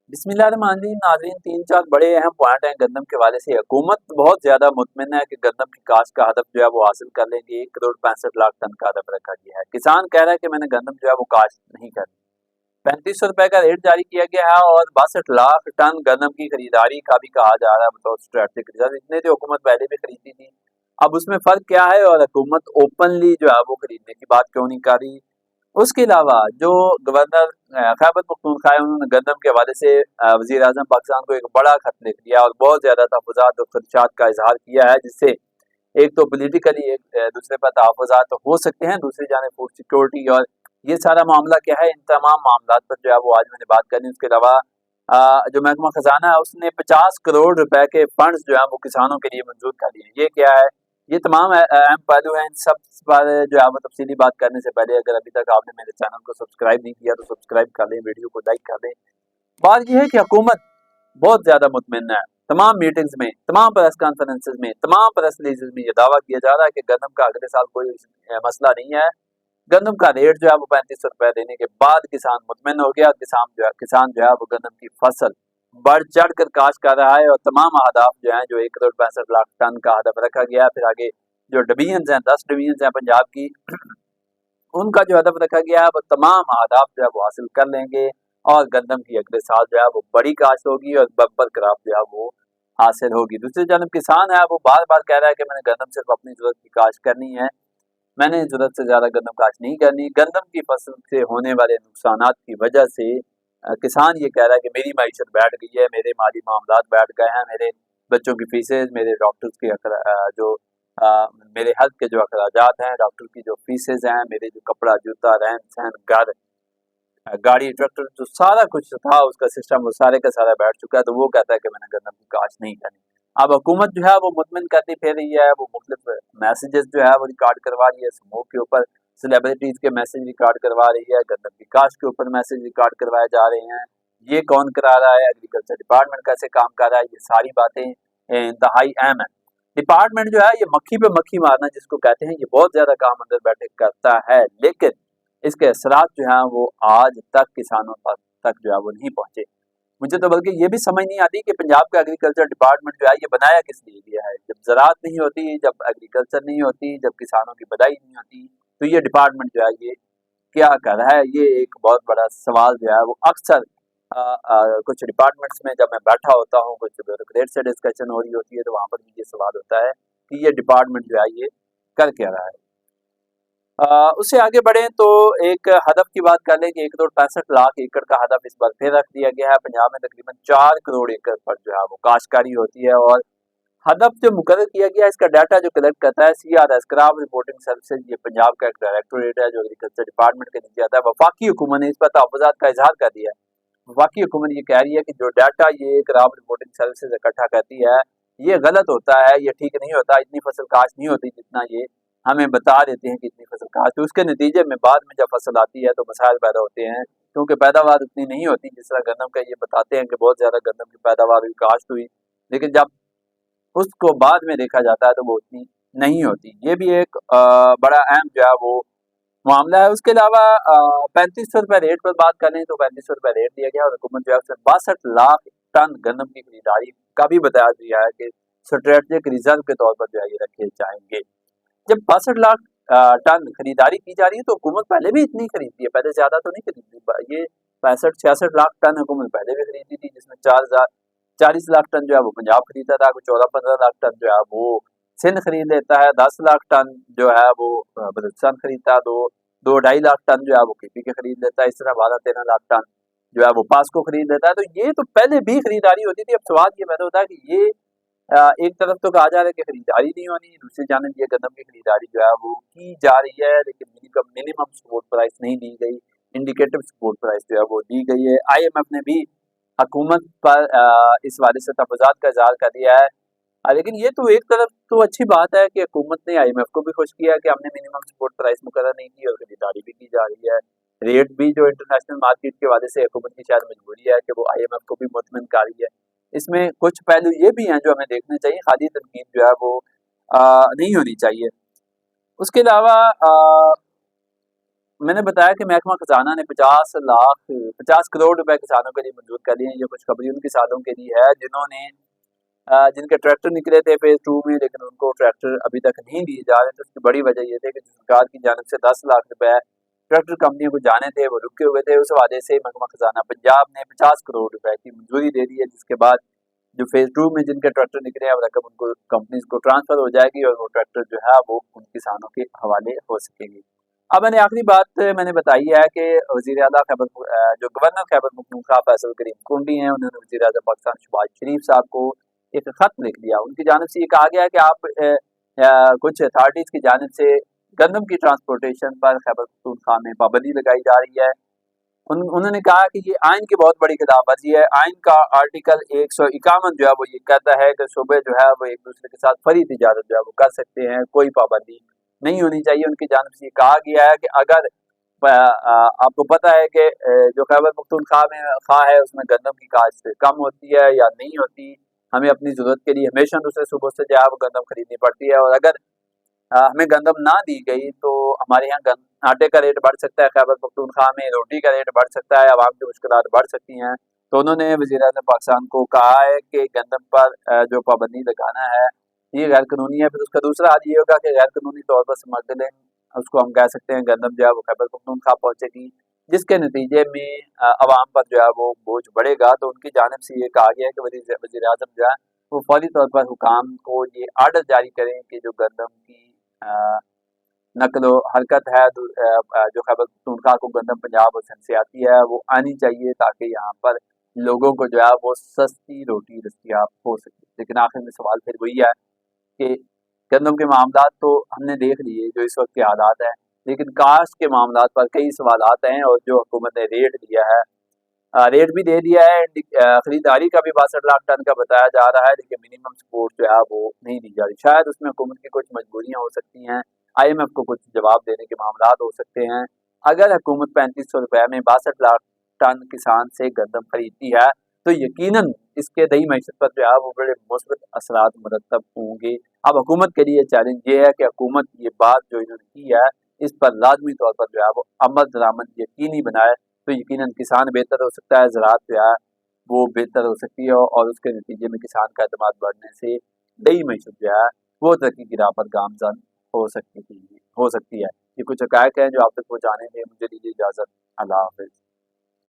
बिस्मिल्लाहिर्रहमानिर्रहीम। नाज़रीन, 3-4 बड़े अहम पॉइंट हैं गंदम के हवाले से। हुकूमत बहुत ज़्यादा मुतमिन है कि गंदम की काश्त का हदफ जो है वो हासिल कर लेंगे। 1 करोड़ 65 लाख टन का हदफ रखा गया है। किसान कह रहा है कि मैंने गंदम जो है वो काश्त नहीं करनी। 3500 रुपए का रेट जारी किया गया है और 62 लाख टन गंदम की खरीदारी का भी कहा जा रहा है बतौर स्ट्रेटेजिक रिजर्व। इतने तो हुकूमत पहले भी खरीदती थी। अब उसमें फ़र्क क्या है और हुकूमत ओपनली जो है वो खरीदने की बात क्यों नहीं कर रही? उसके अलावा जो गवर्नर खैबर पख्तूनख्वा है, उन्होंने गंदम के हवाले से वज़ीर-ए-आज़म पाकिस्तान को एक बड़ा खत लिख दिया और बहुत ज़्यादा तहफ़्फ़ुज़ात और ख़दशात का इज़हार किया है, जिससे एक तो पॉलिटिकली एक दूसरे पर तहफ़्फ़ुज़ात तो हो सकते हैं, दूसरी जानिब फूड सिक्योरिटी और ये सारा मामला क्या है, इन तमाम मामलात पर जो है वो आज मैंने बात करनी है। उसके अलावा जो महकमा ख़ज़ाना है, उसने 50 करोड़ रुपए के फंड्स जो हैं वो किसानों के लिए मंज़ूर कर दिए हैं। ये क्या है? ये तमाम अहम पहलू हैं। इन सब पर जो है वो तफ़सीली बात करने से पहले अगर अभी तक आपने मेरे चैनल को सब्सक्राइब नहीं किया तो सब्सक्राइब कर लें, वीडियो को लाइक कर दें। बात ये है कि हुकूमत बहुत ज़्यादा मुतमिन है। तमाम मीटिंग्स में, तमाम प्रेस कॉन्फ्रेंसेस में, तमाम प्रेस रिलीज़ेज़ में ये दावा किया जा रहा है कि गंदम का अगले साल कोई मसला नहीं है। गंदम का रेट जो है वो 3500 रुपए देने के बाद किसान मुतमिन हो गया। किसान जो है वो गंदम की फसल बढ़ चढ़ कर काश्त कर रहा है और तमाम अहदाफ जो हैं, जो 1 करोड़ 65 लाख टन का हदफ रखा गया है, फिर आगे जो डिवीजन्स हैं, 10 डिवीजन्स हैं पंजाब की, उनका जो हदफ रखा गया है वो तमाम अहदाफ जो है वो हासिल कर लेंगे और गंदम की अगले साल जो है वो बड़ी काश्त होगी और बम्पर क्रॉप जो है वो हासिल होगी। दूसरी जानब किसान है वो बार-बार कह रहा है कि मैंने गंदम सिर्फ अपनी ज़रूरत की काश्त करनी है, मैंने ज़रूरत से ज़्यादा गंदम काश्त नहीं करनी। गंदम की फसल से होने वाले नुकसानात की वजह से किसान ये कह रहा है कि मेरी मईशत बैठ गई है, मेरे माली मामलात बैठ गए हैं, मेरे बच्चों की फीसें, मेरे डॉक्टर्स के जो अ, मेरे हेल्थ के जो अखराजात हैं, डॉक्टर की जो फीसेज़ हैं, मेरे जो कपड़ा, जूता, रहन-सहन, घर, गाड़ी, ट्रैक्टर जो सारा कुछ था उसका सिस्टम वो सारे का सारा बैठ चुका है, तो वो कहता है कि मैंने गंदम की काश्त नहीं करनी। अब हुकूमत जो है वो मुतमिन करती फिर रही है, वो मुख्तलिफ मैसेजेस जो है वो रिकॉर्ड करवा रही है, समूह के ऊपर सेलिब्रिटीज़ के मैसेज रिकॉर्ड करवा रही है, गंदम की काश्त के ऊपर मैसेज रिकॉर्ड करवाए जा रहे हैं। ये कौन करा रहा है, एग्रीकल्चर डिपार्टमेंट कैसे काम कर रहा है, ये सारी बातें इंतहाई अहम है। डिपार्टमेंट जो है ये मक्खी पे मक्खी मारना जिसको कहते हैं, ये बहुत ज़्यादा काम अंदर बैठे करता है, लेकिन इसके असरात जो हैं वो आज तक किसानों तक जो है वो नहीं पहुँचे। मुझे तो बल्कि ये भी समझ नहीं आती कि पंजाब का एग्रीकल्चर डिपार्टमेंट जो है ये बनाया किस लिए गया है। जब ज़राअत नहीं होती, जब एग्रीकल्चर नहीं होती, जब किसानों की बधाई नहीं होती, तो ये डिपार्टमेंट जो है ये क्या कर रहा है? ये एक बहुत बड़ा सवाल जो है वो अक्सर कुछ डिपार्टमेंट्स में जब मैं बैठा होता हूँ, कुछ ब्यूरोक्रेट से डिस्कशन हो रही होती है, तो वहाँ पर भी ये सवाल होता है कि ये डिपार्टमेंट जो है ये कर क्या रहा है? उससे आगे बढ़ें तो एक हदफ की बात कर लें कि 1 करोड़ 65 लाख एकड़ का हदफ इस बार फिर रख दिया गया है। पंजाब में तकरीबन 4 करोड़ एकड़ पर जो है वो काश्तकारी होती है और हदफ जो मुकर्रर किया गया है इसका डाटा जो कलेक्ट करता है सीआरएस, क्रॉप रिपोर्टिंग सर्विसेज, ये पंजाब का एक डायरेक्टोरेट है जो एग्रीकल्चर डिपार्टमेंट के नीचे आता है। वफाकी हुकूमत ने इस पर तहफ़्फ़ुज़ात का इज़हार कर दिया है। वफाकी हुकूमत ये कह रही है कि जो डाटा ये क्रॉप रिपोर्टिंग सर्विसेज इकट्ठा करती है, ये गलत होता है, ये ठीक नहीं होता, इतनी फसल काश्त नहीं होती जितना ये हमें बता देते हैं कि इतनी फसल काश्त हुई। उसके नतीजे में बाद में जब फसल आती है तो मसाइल पैदा होते हैं, क्योंकि पैदावार उतनी नहीं होती जिस तरह गंदम का ये बताते हैं कि बहुत ज़्यादा गंदम की पैदावार हुई, काश्त हुई, लेकिन जब उसको बाद में देखा जाता है तो वो उतनी नहीं होती। ये भी एक बड़ा अहम जो है वो मामला है। उसके अलावा 3500 रुपए रेट पर बात करें तो 3500 रुपए रेट दिया गया और हुकूमत जो है 62 लाख टन गंदम की खरीदारी का भी बताया गया है कि स्ट्रेटेजिक रिजर्व के तौर पर जो है ये रखे जाएंगे। जब 62 लाख टन खरीदारी की जा रही है तो हुकूमत पहले भी इतनी खरीदती है, पहले ज्यादा तो नहीं खरीदती। ये 65-66 लाख टन हुकूमत पहले भी खरीदी थी, जिसमें 40 लाख टन जो है वो पंजाब खरीदता था, कुछ 14-15 लाख टन जो है वो सिंध खरीद लेता है, 10 लाख टन जो है वो बलूचिस्तान खरीदता है, दो दो ढाई लाख टन जो है वो केपी के खरीद लेता है, इस तरह 12-13 लाख टन जो है वो पास्को खरीद लेता है। तो ये तो पहले भी खरीदारी होती थी। अब सवाल ये पैदा होता है कि ये एक तरफ तो कहा जा रहा है कि खरीदारी नहीं होनी, दूसरी जानिब ये गंदम की खरीदारी जो है वो की जा रही है, लेकिन मिनिमम सपोर्ट प्राइस नहीं दी गई, इंडिकेटिव सपोर्ट प्राइस जो है वो दी गई है। आईएमएफ ने भी हुकूमत पर इस वाले से तफावत का इज़हार कर दिया है। लेकिन ये तो एक तरफ तो अच्छी बात है कि हुकूमत ने आईएमएफ को भी खुश किया कि हमने मिनिमम सपोर्ट प्राइस मुकर्रर नहीं की और खरीदारी भी की जा रही है। रेट भी जो इंटरनेशनल मार्केट के हवाले से हुकूमत की शायद मजबूरी है कि वो आईएमएफ को भी मुतमिन कर रही है। इसमें कुछ पहलू ये भी हैं जो हमें देखने चाहिए, खाली तनकीद जो है वो नहीं होनी चाहिए। उसके अलावा मैंने बताया कि महकमा खजाना ने 50 करोड़ रुपए किसानों के लिए मंजूर कर दिए हैं। ये खुशखबरी उन किसानों के लिए है जिन्होंने जिनके ट्रैक्टर निकले थे फेज 2 में, लेकिन उनको ट्रैक्टर अभी तक नहीं दिए जा रहे थे। उसकी बड़ी वजह ये थी कि सरकार की जानिब से 10 लाख रुपए ट्रैक्टर कंपनियों को जाने थे, वो रुके हुए थे। उस हवाले से महकमा खजाना पंजाब ने 50 करोड़ रुपए की मंजूरी दे दी है, जिसके बाद जो फेज 2 में जिनके ट्रैक्टर निकले हैं वो रकम उनको कंपनीज को ट्रांसफर हो जाएगी और वो ट्रैक्टर जो है वो उन किसानों के हवाले हो सकेंगे। अब मैंने आखिरी बात मैंने बताई है कि वज़ीर आला जो गवर्नर खैबर पख्तूनख्वा फैसल करीम कुंडी हैं, उन्होंने वज़ीर आज़म पाकिस्तान शहबाज शरीफ साहब को एक खत लिख दिया। उनकी जानिब से ये कहा गया है कि आप कुछ अथॉरिटीज़ की जानिब से गंदम की ट्रांसपोर्टेशन पर खैबर पख्तूनख्वा में पाबंदी लगाई जा रही है। उन्होंने कहा कि ये आइन की बहुत बड़ी खिलाफवर्जी है। आइन का आर्टिकल 151 जो है वो ये कहता है कि सूबे जो है वो एक दूसरे के साथ फरी तिजारत जो है वो कर सकते हैं, कोई पाबंदी नहीं होनी चाहिए। उनकी जानिब से ये कहा गया है कि अगर आपको पता है कि जो खैबर पख्तूनख्वा में खा है उसमें गंदम की काश्त कम होती है या नहीं होती, हमें अपनी ज़रूरत के लिए हमेशा दूसरे सूबों से जो है वो गंदम खरीदनी पड़ती है, और अगर हमें गंदम ना दी गई तो हमारे यहाँ आटे का रेट बढ़ सकता है, खैबर पख्तूनख्वा में रोटी का रेट बढ़ सकता है, आवाम की मुश्किलात बढ़ सकती हैं। तो उन्होंने वज़ीर-ए-आज़म पाकिस्तान को कहा है कि गंदम पर जो पाबंदी लगाना है ये गैर कानूनी है। फिर उसका दूसरा हाल ये होगा कि गैर कानूनी तौर पर स्मगलिंग उसको हम कह सकते हैं, गंदम जो है वो खैबर पख्तूनख्वा पहुँचेगी, जिसके नतीजे में अवाम पर जो है वो बोझ बढ़ेगा। तो उनकी जानिब से ये कहा गया है कि वज़ीर-ए-आज़म जो है वो फौरी तौर पर हुकाम को ये आर्डर जारी करें कि जो गंदम की नकलो हरकत है जो खैबर पख्तूनख्वा को गंदम पंजाब और सिंध से आती है वो आनी चाहिए, ताकि यहाँ पर लोगों को जो है वो सस्ती रोटी दस्तयाब हो सके। लेकिन आखिर में सवाल फिर वही है कि गंदम के मामलात तो हमने देख लिए जो इस वक्त के हालात हैं, लेकिन काश्त के मामलात पर कई सवालात हैं। और जो हुकूमत ने रेट दिया है, रेट भी दे दिया है, खरीदारी का भी 62 लाख टन का बताया जा रहा है, लेकिन मिनिमम सपोर्ट जो है वो नहीं दी जा रही। शायद उसमें हुकूमत की कुछ मजबूरियां हो सकती हैं, IMF को कुछ जवाब देने के मामलात हो सकते हैं। अगर हुकूमत 3500 रुपए में 62 लाख टन किसान से गंदम खरीदती है तो यकीनन इसके दही मईशत पर जो है वो बड़े मुस्बत असरात मुरतब होंगे। अब हुकूमत के लिए चैलेंज ये है कि हुकूमत ये बात जो इन्होंने की है इस पर लाजमी तौर पर जो है वो अमल दरामद यकीनी बनाए, तो यकीनन किसान बेहतर हो सकता है, ज़राअत जो है वो बेहतर हो सकती है, और उसके नतीजे में किसान का एतमाद बढ़ने से नई मईशत जो है वो तरक्की की राह पर गामजन हो सकती है। ये कुछ हकायक हैं जो आप तक पहुँचाने थे। मुझे दीजिए इजाज़त। अल्लाह हाफ़िज़।